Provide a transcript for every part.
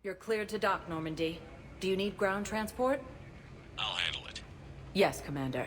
You're cleared to dock, Normandy. Do you need ground transport? I'll handle it. Yes, Commander.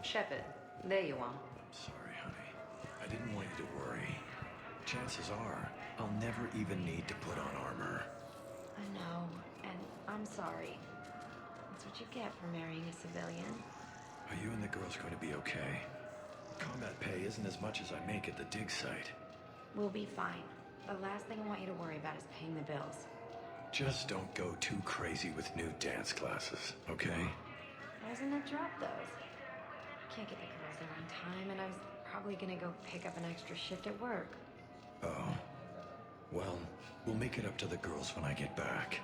Shepard, there you are. Sorry, honey. I didn't want you to worry. Chances are, I'll never even need to put on armor. I know, and I'm sorry. That's what you get for marrying a civilian. Are you and the girls going to be okay? Combat pay isn't as much as I make at the dig site. We'll be fine. The last thing I want you to worry about is paying the bills. Just don't go too crazy with new dance classes, okay? Why isn't it drop those? Can't get the girls there on time, and I was probably gonna go pick up an extra shift at work. Oh. Well, we'll make it up to the girls when I get back.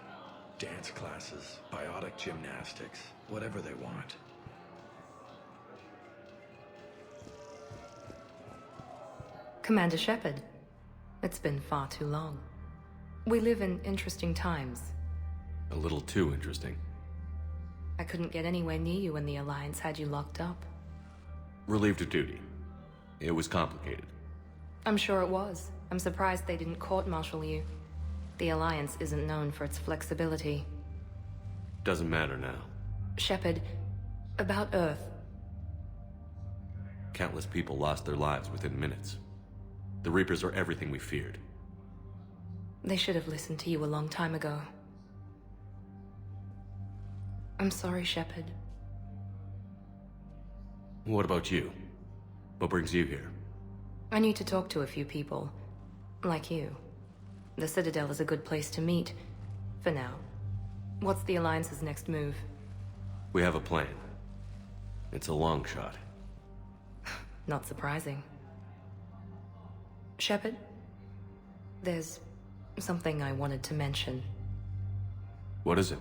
Dance classes, biotic gymnastics, whatever they want. Commander Shepard, it's been far too long. We live in interesting times. A little too interesting. I couldn't get anywhere near you when the Alliance had you locked up. Relieved of duty. It was complicated. I'm sure it was. I'm surprised they didn't court-martial you. The Alliance isn't known for its flexibility. Doesn't matter now. Shepard, about Earth. Countless people lost their lives within minutes. The Reapers are everything we feared. They should have listened to you a long time ago. I'm sorry, Shepard. What about you? What brings you here? I need to talk to a few people. Like you. The Citadel is a good place to meet. For now. What's the Alliance's next move? We have a plan. It's a long shot. Not surprising. Shepard? There's something I wanted to mention. What is it?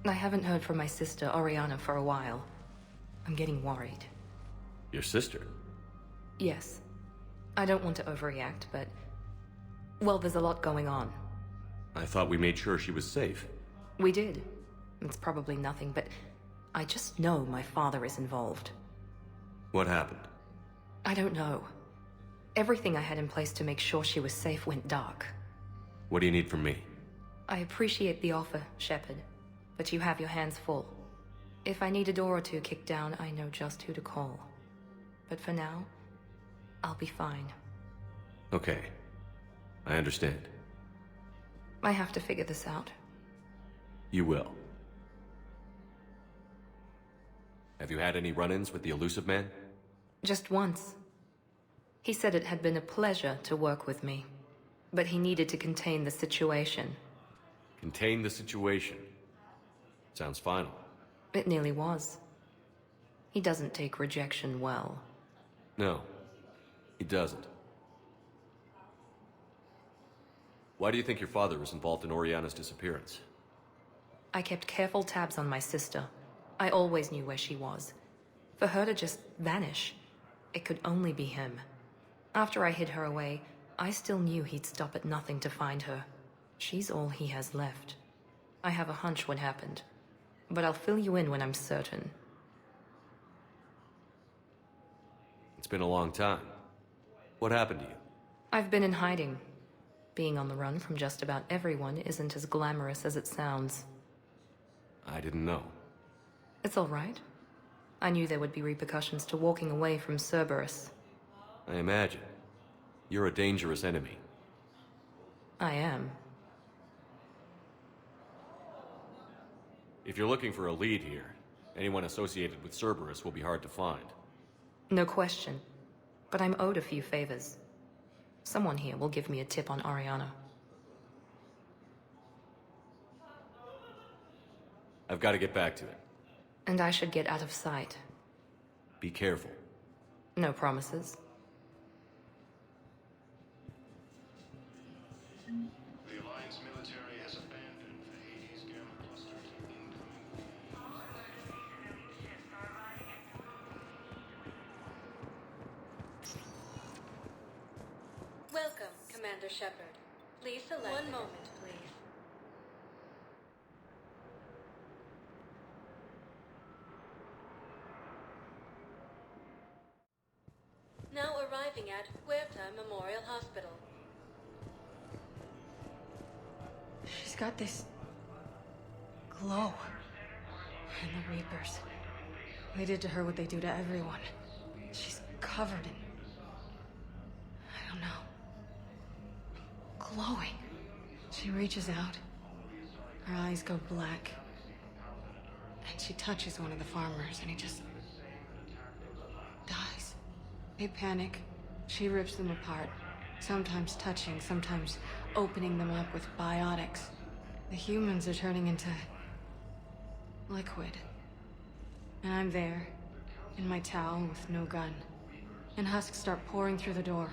I haven't heard from my sister, Oriana, for a while. I'm getting worried. Your sister? Yes. I don't want to overreact, but... well, there's a lot going on. I thought we made sure she was safe. We did. It's probably nothing, but... I just know my father is involved. What happened? I don't know. Everything I had in place to make sure she was safe went dark. What do you need from me? I appreciate the offer, Shepard, but you have your hands full. If I need a door or two kicked down, I know just who to call. But for now, I'll be fine. Okay. I understand. I have to figure this out. You will. Have you had any run-ins with the elusive man? Just once. He said it had been a pleasure to work with me, but he needed to contain the situation. Contain the situation. Sounds final. It nearly was. He doesn't take rejection well. No, he doesn't. Why do you think your father was involved in Oriana's disappearance? I kept careful tabs on my sister. I always knew where she was. For her to just vanish, it could only be him. After I hid her away, I still knew he'd stop at nothing to find her. She's all he has left. I have a hunch what happened, but I'll fill you in when I'm certain. It's been a long time. What happened to you? I've been in hiding. Being on the run from just about everyone isn't as glamorous as it sounds. I didn't know. It's all right. I knew there would be repercussions to walking away from Cerberus. I imagine. You're a dangerous enemy. I am. If you're looking for a lead here, anyone associated with Cerberus will be hard to find. No question. But I'm owed a few favors. Someone here will give me a tip on Ariana. I've got to get back to it. And I should get out of sight. Be careful. No promises. The Alliance military has abandoned the Hades Gamma Cluster to incoming. Welcome, Commander Shepard. Please select. One moment, please. Now arriving at Huerta Memorial Hospital. She's got this glow. And the Reapers. They did to her what they do to everyone. She's covered in... I don't know. Glowing. She reaches out. Her eyes go black. And she touches one of the farmers and he just... dies. They panic. She rips them apart. Sometimes touching, sometimes opening them up with biotics. The humans are turning into... liquid. And I'm there, in my towel with no gun. And husks start pouring through the door.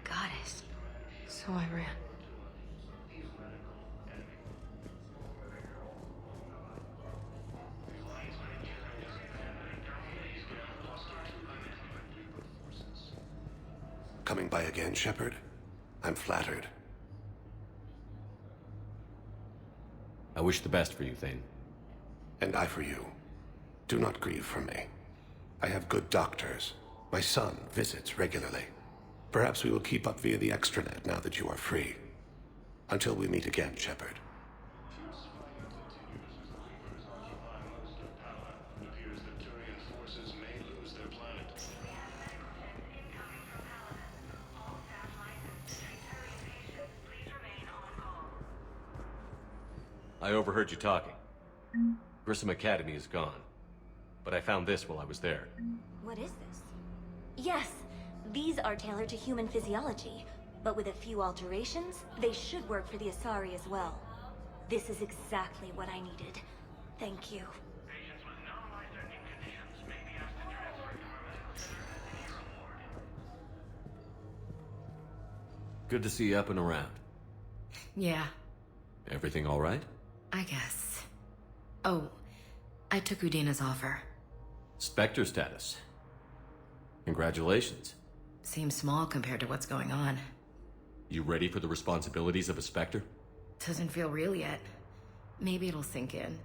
Goddess. So I ran. Coming by again, Shepard? I'm flattered. I wish the best for you, Thane. And I for you. Do not grieve for me. I have good doctors. My son visits regularly. Perhaps we will keep up via the extranet now that you are free. Until we meet again, Shepard. I overheard you talking. Grissom Academy is gone. But I found this while I was there. What is this? Yes, these are tailored to human physiology, but with a few alterations, they should work for the Asari as well. This is exactly what I needed. Thank you. Good to see you up and around. Yeah, Everything all right? I guess. Oh, I took Udina's offer. Spectre status. Congratulations. Seems small compared to what's going on. You ready for the responsibilities of a Spectre? Doesn't feel real yet. Maybe it'll sink in.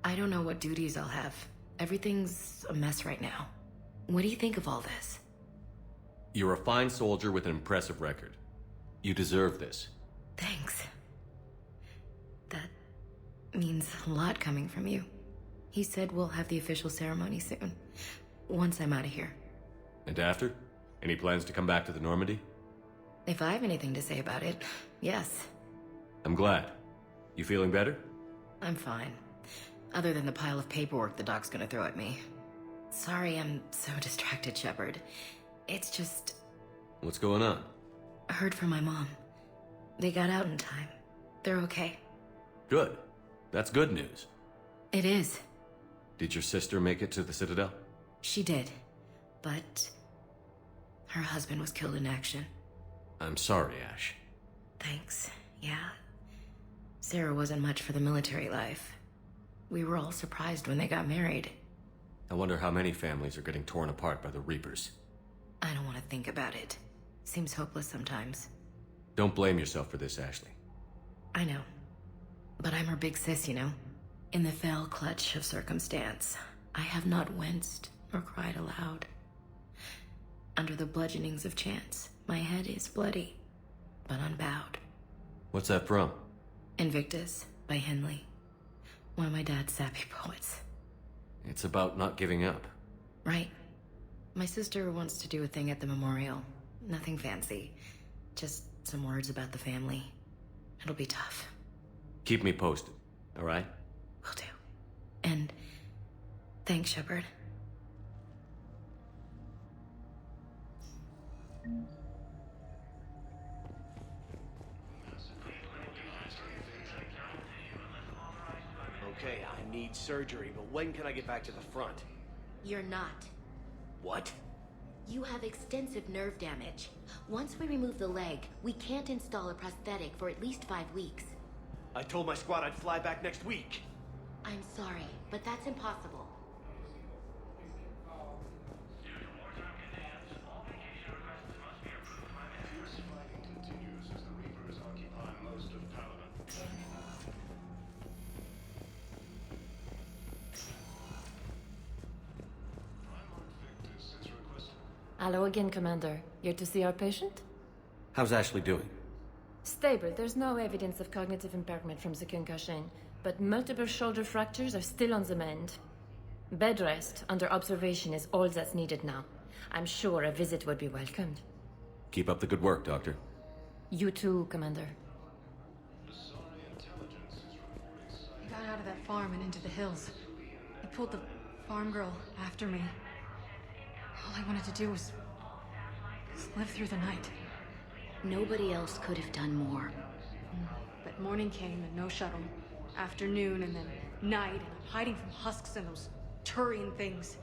I don't know what duties I'll have. Everything's a mess right now. What do you think of all this? You're a fine soldier with an impressive record. You deserve this. Thanks. That means a lot coming from you. He said we'll have the official ceremony soon. Once I'm out of here. And after? Any plans to come back to the Normandy? If I have anything to say about it, yes. I'm glad. You feeling better? I'm fine. Other than the pile of paperwork the doc's gonna throw at me. Sorry I'm so distracted, Shepard. It's just... What's going on? I heard from my mom. They got out in time. They're okay. Good. That's good news. It is. Did your sister make it to the Citadel? She did. But... her husband was killed in action. I'm sorry, Ash. Thanks. Yeah. Sarah wasn't much for the military life. We were all surprised when they got married. I wonder how many families are getting torn apart by the Reapers. I don't want to think about it. Seems hopeless sometimes. Don't blame yourself for this, Ashley. I know. But I'm her big sis, you know? In the fell clutch of circumstance, I have not winced or cried aloud. Under the bludgeonings of chance, my head is bloody, but unbowed. What's that from? Invictus by Henley. One of my dad's sappy poets. It's about not giving up. Right. My sister wants to do a thing at the memorial. Nothing fancy. Just some words about the family. It'll be tough. Keep me posted, all right? Will do. And thanks, Shepard. Okay, I need surgery, but when can I get back to the front? You're not. What? You have extensive nerve damage. Once we remove the leg, we can't install a prosthetic for at least 5 weeks. I told my squad I'd fly back next week. I'm sorry, but that's impossible. Hello again, Commander. Here to see our patient? How's Ashley doing? Stable. There's no evidence of cognitive impairment from the concussion, but multiple shoulder fractures are still on the mend. Bed rest under observation is all that's needed now. I'm sure a visit would be welcomed. Keep up the good work, Doctor. You too, Commander. I got out of that farm and into the hills. I pulled the farm girl after me. All I wanted to do was live through the night. Nobody else could have done more. But morning came and no shuttle. Afternoon and then night, and I'm hiding from husks and those Turian things.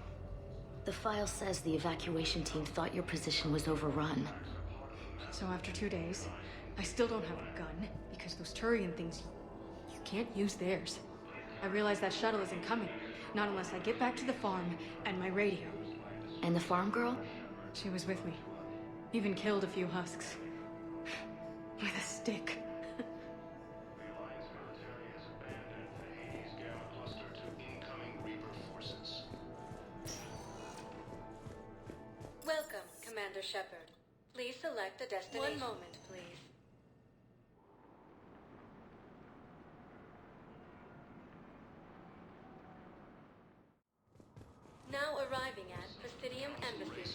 The file says the evacuation team thought your position was overrun. So after 2 days, I still don't have a gun, because those Turian things, you can't use theirs. I realize that shuttle isn't coming, not unless I get back to the farm and my radio. And the farm girl? She was with me. Even killed a few husks. With a stick. Welcome, Commander Shepard. Please select a destination. 1 moment, please. Now arriving at Presidium Embassy.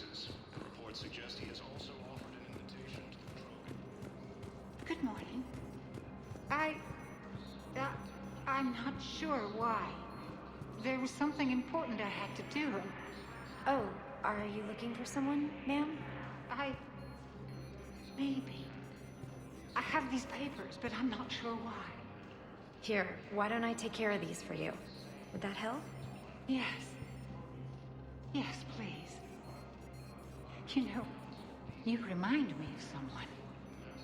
Reports suggest he has also offered an invitation to the drug. Good morning. I'm not sure why. There was something important I had to do, and Oh, are you looking for someone, ma'am? maybe. I have these papers, but I'm not sure why. Here, why don't I take care of these for you? Would that help? Yes. Yes, please. You know, you remind me of someone.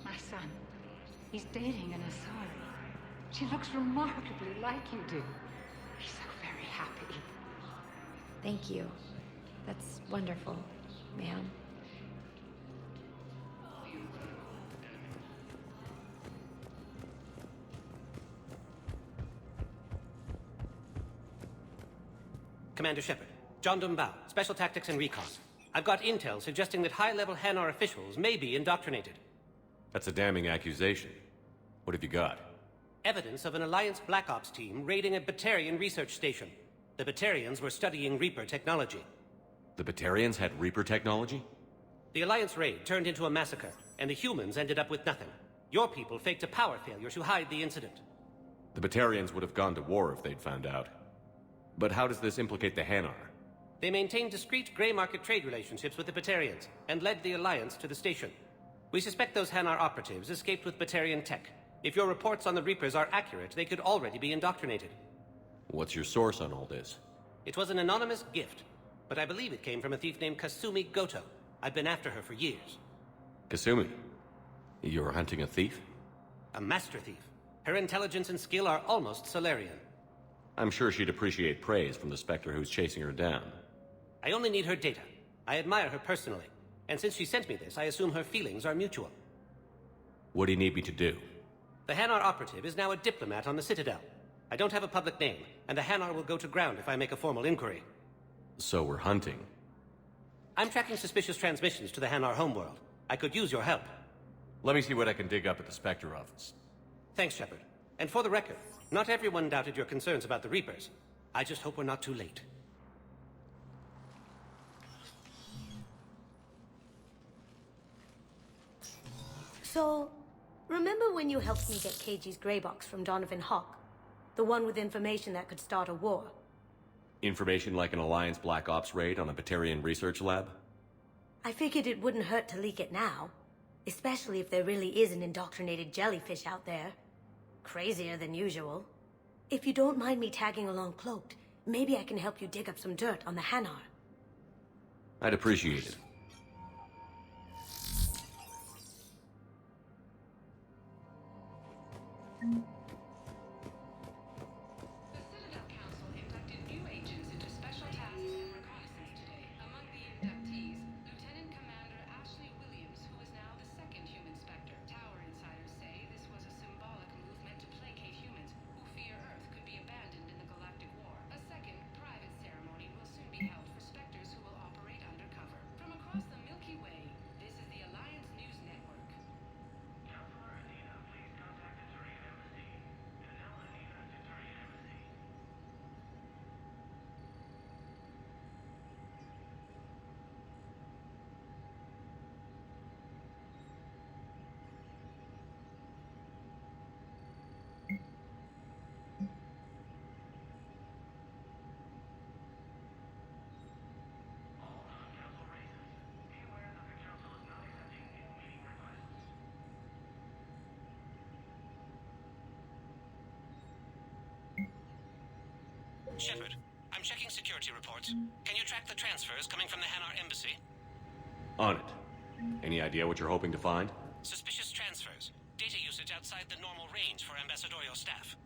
My son. He's dating an Asari. She looks remarkably like you do. He's so very happy. Thank you. That's wonderful, ma'am. Commander Shepard. John Dumbao, Special Tactics and Recon. I've got intel suggesting that high-level Hanar officials may be indoctrinated. That's a damning accusation. What have you got? Evidence of an Alliance Black Ops team raiding a Batarian research station. The Batarians were studying Reaper technology. The Batarians had Reaper technology? The Alliance raid turned into a massacre, and the humans ended up with nothing. Your people faked a power failure to hide the incident. The Batarians would have gone to war if they'd found out. But how does this implicate the Hanar? They maintained discreet gray market trade relationships with the Batarians, and led the Alliance to the station. We suspect those Hanar operatives escaped with Batarian tech. If your reports on the Reapers are accurate, they could already be indoctrinated. What's your source on all this? It was an anonymous gift, but I believe it came from a thief named Kasumi Goto. I've been after her for years. Kasumi? You're hunting a thief? A master thief. Her intelligence and skill are almost Solarian. I'm sure she'd appreciate praise from the Spectre who's chasing her down. I only need her data. I admire her personally. And since she sent me this, I assume her feelings are mutual. What do you need me to do? The Hanar operative is now a diplomat on the Citadel. I don't have a public name, and the Hanar will go to ground if I make a formal inquiry. So we're hunting. I'm tracking suspicious transmissions to the Hanar homeworld. I could use your help. Let me see what I can dig up at the Spectre office. Thanks, Shepard. And for the record, not everyone doubted your concerns about the Reapers. I just hope we're not too late. So, remember when you helped me get KG's grey box from Donovan Hawk? The one with information that could start a war? Information like an Alliance Black Ops raid on a Batarian research lab? I figured it wouldn't hurt to leak it now. Especially if there really is an indoctrinated jellyfish out there. Crazier than usual. If you don't mind me tagging along cloaked, maybe I can help you dig up some dirt on the Hanar. I'd appreciate it. The Citadel Council inducted new agents into special tasks and reconnaissance today. Among the inductees, Lieutenant Commander Ashley Williams, who is now the second human Spectre. Tower insiders say this was a symbolic move meant to placate humans who fear Earth could be abandoned in the galactic war. A second, private ceremony will soon be held for Spectres who will operate undercover. From across the Milky Way, this is the Alliance News Network. Counselor Anita, please contact the Turian Embassy. Citadel Anita to Turian Embassy. All non-council races, be aware that the council is not accepting new meeting requests. Shepard, I'm checking security reports. Can you track the transfers coming from the Hanar Embassy? On it. Any idea what you're hoping to find? Suspicious transfers. Data usage outside the normal range for ambassadorial staff.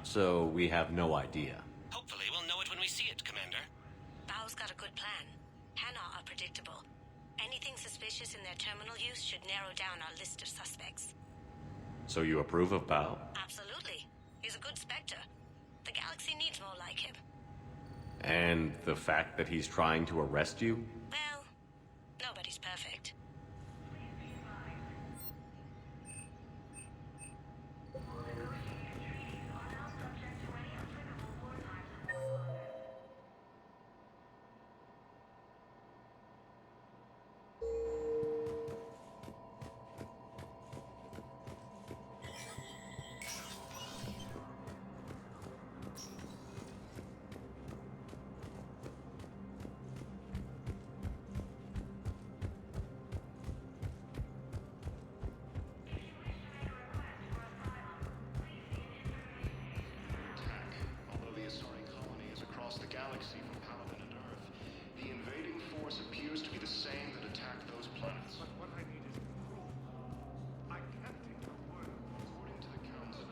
So we have no idea. Hopefully we'll know it when we see it, Commander. Bao's got a good plan. Hanar are predictable. Anything suspicious in their terminal use should narrow down our list of suspects. So you approve of Bao? Absolutely. He's a good Spectre. The galaxy needs more like him. And the fact that he's trying to arrest you? Well, nobody's perfect. Although the Asari colony is across the galaxy from Paladin and Earth, the invading force appears to be the same that attacked those planets. But what I need is proof. I can't take your word. According to the Council,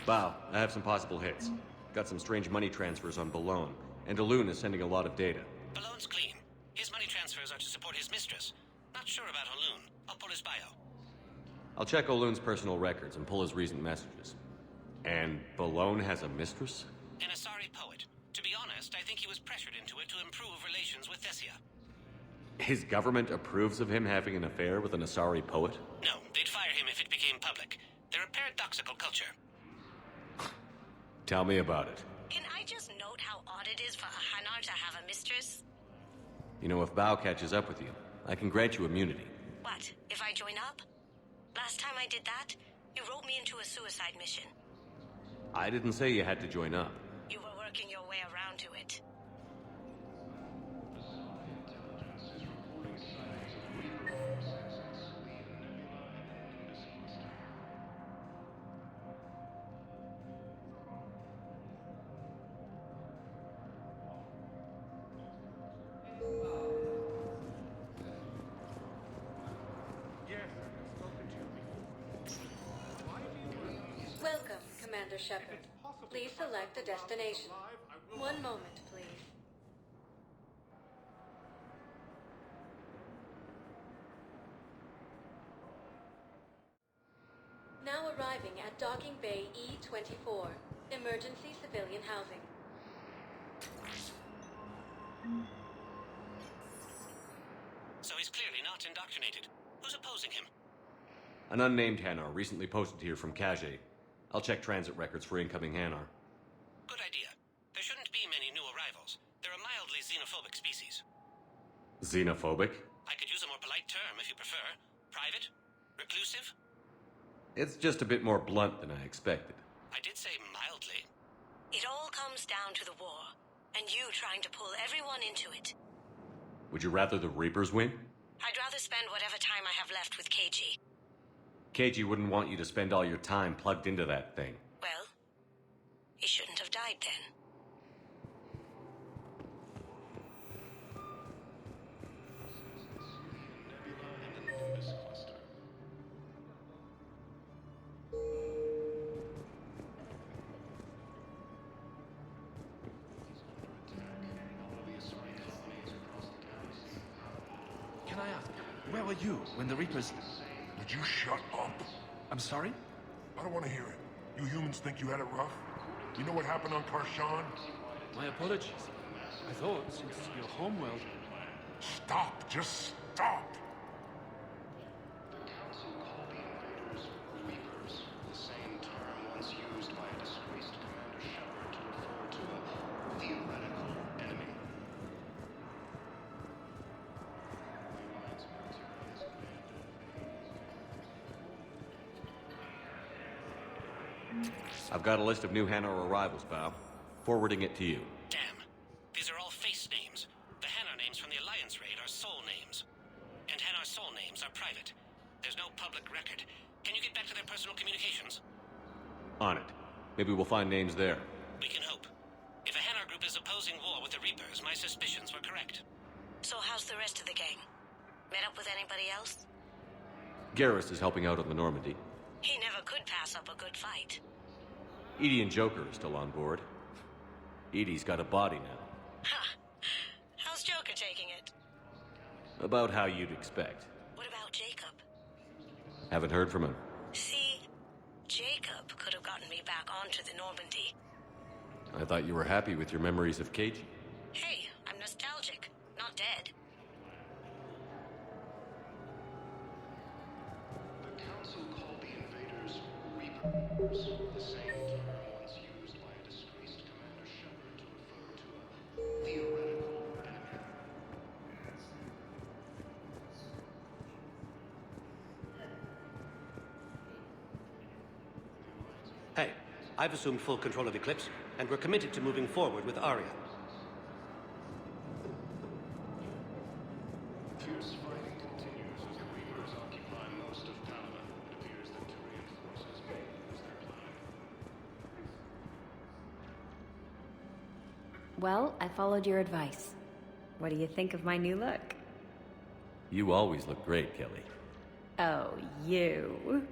Bao, I have some possible hits. Got some strange money transfers on Balone, and Alun is sending a lot of data. Balone's clean. His money transfers are to support his mistress. Not sure about Alun. I'll pull his bio. I'll check Olun's personal records and pull his recent messages. And Balone has a mistress? An Asari poet. To be honest, I think he was pressured into it to improve relations with Thessia. His government approves of him having an affair with an Asari poet? No, they'd fire him if it became public. They're a paradoxical culture. Tell me about it. Can I just note how odd it is for a Hanar to have a mistress? You know, if Bao catches up with you, I can grant you immunity. What, if I join up? Last time I did that, you wrote me into a suicide mission. I didn't say you had to join up. You were working your way around to it. Welcome, Commander Shepard. Please select a destination. One moment, please. Now arriving at Docking Bay E-24, emergency civilian housing. So he's clearly not indoctrinated. Who's opposing him? An unnamed Hanar recently posted here from Kahlee. I'll check transit records for incoming Hanar. Good idea. There shouldn't be many new arrivals. They're a mildly xenophobic species. Xenophobic? I could use a more polite term if you prefer. Private? Reclusive? It's just a bit more blunt than I expected. I did say mildly. It all comes down to the war, and you trying to pull everyone into it. Would you rather the Reapers win? I'd rather spend whatever time I have left with KG. KG wouldn't want you to spend all your time plugged into that thing. Well, he shouldn't have died then. Can I ask, where were you when the Reapers... Would you shut up? I'm sorry? I don't want to hear it. You humans think you had it rough? You know what happened on Karshan? My apologies. I thought, since your homeworld... Stop! Just stop! The Council called the invaders Reapers, the same term once used by a disgraced Commander Shepard to refer to a theoretical enemy. I've got a list of new Hanar arrivals, Bao. Forwarding it to you. Damn. These are all face names. The Hanar names from the Alliance raid are soul names. And Hanar soul names are private. There's no public record. Can you get back to their personal communications? On it. Maybe we'll find names there. We can hope. If a Hanar group is opposing war with the Reapers, my suspicions were correct. So how's the rest of the gang? Met up with anybody else? Garrus is helping out on the Normandy. He never could pass up a good fight. EDI and Joker are still on board. EDI's got a body now. Ha! How's Joker taking it? About how you'd expect. What about Jacob? Haven't heard from him. See, Jacob could have gotten me back onto the Normandy. I thought you were happy with your memories of KG. Hey, I'm nostalgic, not dead. The Council called the invaders Reapers, the same term once used by a disgraced Commander Shepard to refer to a theoretical enemy. Hey, I've assumed full control of Eclipse, and we're committed to moving forward with Aria. Fierce fighting continues as the Reapers occupy most of Paladin. It appears that Turian forces may lose their plan. Well, I followed your advice. What do you think of my new look? You always look great, Kelly. Oh, you.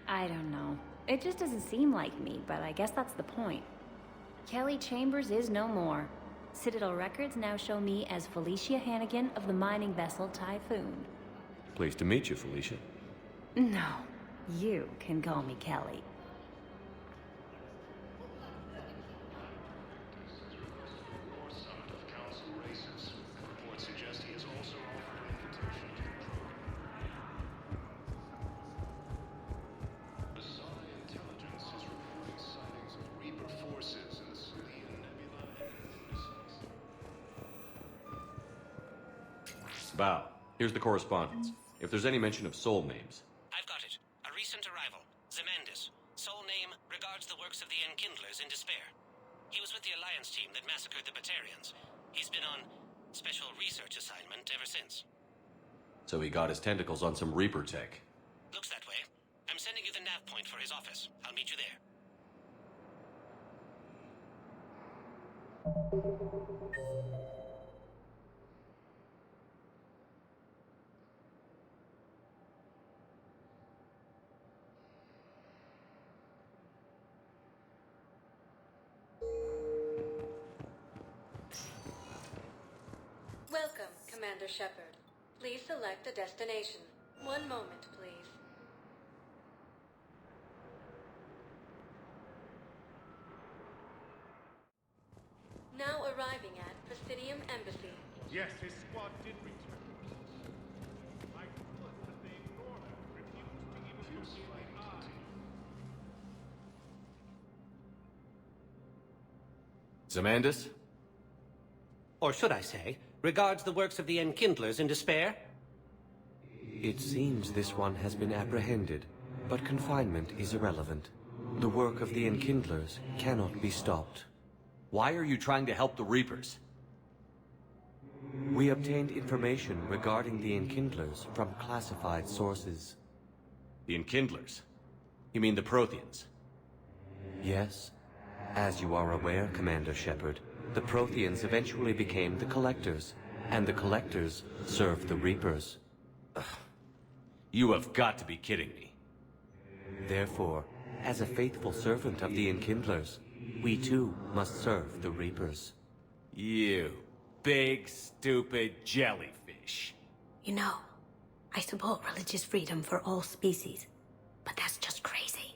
I don't know. It just doesn't seem like me, but I guess that's the point. Kelly Chambers is no more. Citadel records now show me as Felicia Hannigan of the mining vessel Typhoon. Pleased to meet you, Felicia. No, you can call me Kelly. Or summit of Council races. Reports suggest he has also offered an invitation to the program. Asari intelligence is reporting sightings of Reaper forces in the Silian Nebula and Bao, here's the correspondence. If there's any mention of soul names. I've got it. A recent arrival. Zemandis. Soul name regards the works of the Enkindlers in despair. He was with the Alliance team that massacred the Batarians. He's been on special research assignment ever since. So he got his tentacles on some Reaper tech. Looks that way. I'm sending you the nav point for his office. I'll meet you there. Welcome, Commander Shepard. Please select a destination. One moment, please. Now arriving at Presidium Embassy. Yes, his squad did return. I could, but they ignored Zamandus? Or should I say, regards the works of the Enkindlers in despair? It seems this one has been apprehended, but confinement is irrelevant. The work of the Enkindlers cannot be stopped. Why are you trying to help the Reapers? We obtained information regarding the Enkindlers from classified sources. The Enkindlers? You mean the Protheans? Yes. As you are aware, Commander Shepard, the Protheans eventually became the Collectors, and the Collectors served the Reapers. Ugh. You have got to be kidding me. Therefore, as a faithful servant of the Enkindlers, we too must serve the Reapers. You big, stupid jellyfish. You know, I support religious freedom for all species, but that's just crazy.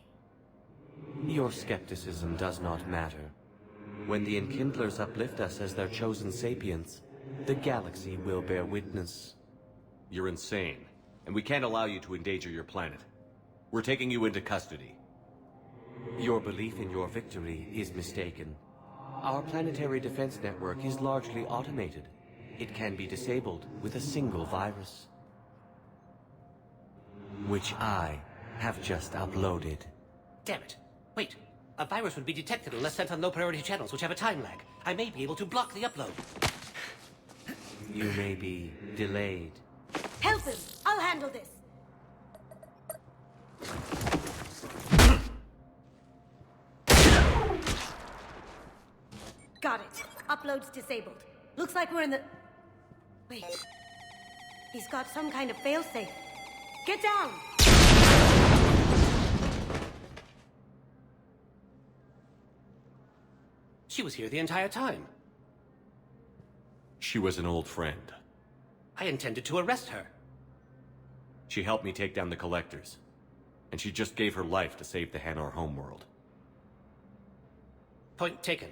Your skepticism does not matter. When the Enkindlers uplift us as their chosen sapients, the galaxy will bear witness. You're insane, and we can't allow you to endanger your planet. We're taking you into custody. Your belief in your victory is mistaken. Our planetary defense network is largely automated. It can be disabled with a single virus, which I have just uploaded. Damn it. Wait. A virus would be detected unless sent on low-priority channels, which have a time lag. I may be able to block the upload. You may be delayed. Help him! I'll handle this! Got it. Upload's disabled. Looks like we're in the... Wait. He's got some kind of failsafe. Get down! She was here the entire time. She was an old friend. I intended to arrest her. She helped me take down the Collectors. And she just gave her life to save the Hanar homeworld. Point taken.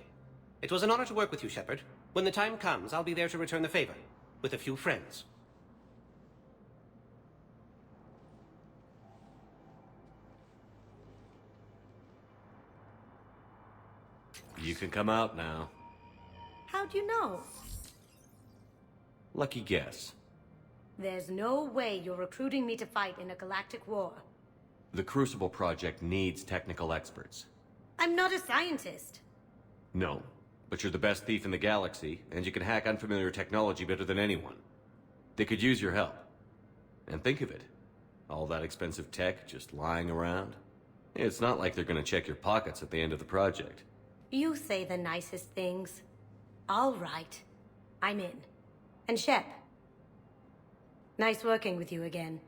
It was an honor to work with you, Shepard. When the time comes, I'll be there to return the favor. With a few friends. You can come out now. How'd you know? Lucky guess. There's no way you're recruiting me to fight in a galactic war. The Crucible Project needs technical experts. I'm not a scientist. No, but you're the best thief in the galaxy, and you can hack unfamiliar technology better than anyone. They could use your help. And think of it. All that expensive tech just lying around. It's not like they're gonna check your pockets at the end of the project. You say the nicest things. All right. I'm in. And Shep. Nice working with you again.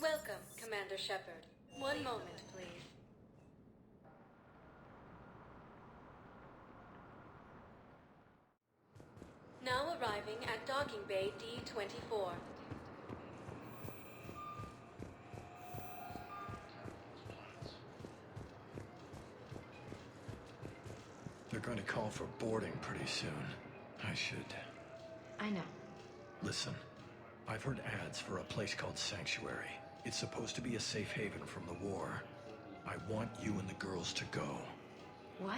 Welcome, Commander Shepard. One moment, please. Now arriving at Docking Bay D-24. They're going to call for boarding pretty soon. I should... I know. Listen, I've heard ads for a place called Sanctuary. It's supposed to be a safe haven from the war. I want you and the girls to go. What?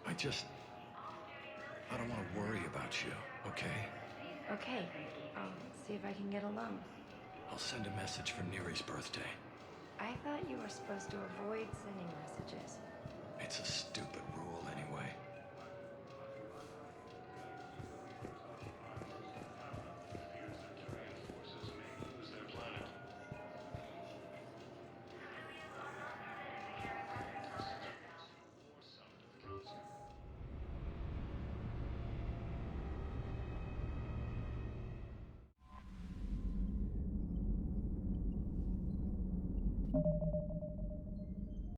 I don't want to worry about you, okay? Okay. I'll see if I can get along. I'll send a message for Neri's birthday. I thought you were supposed to avoid sending messages. It's a stupid rule anyway.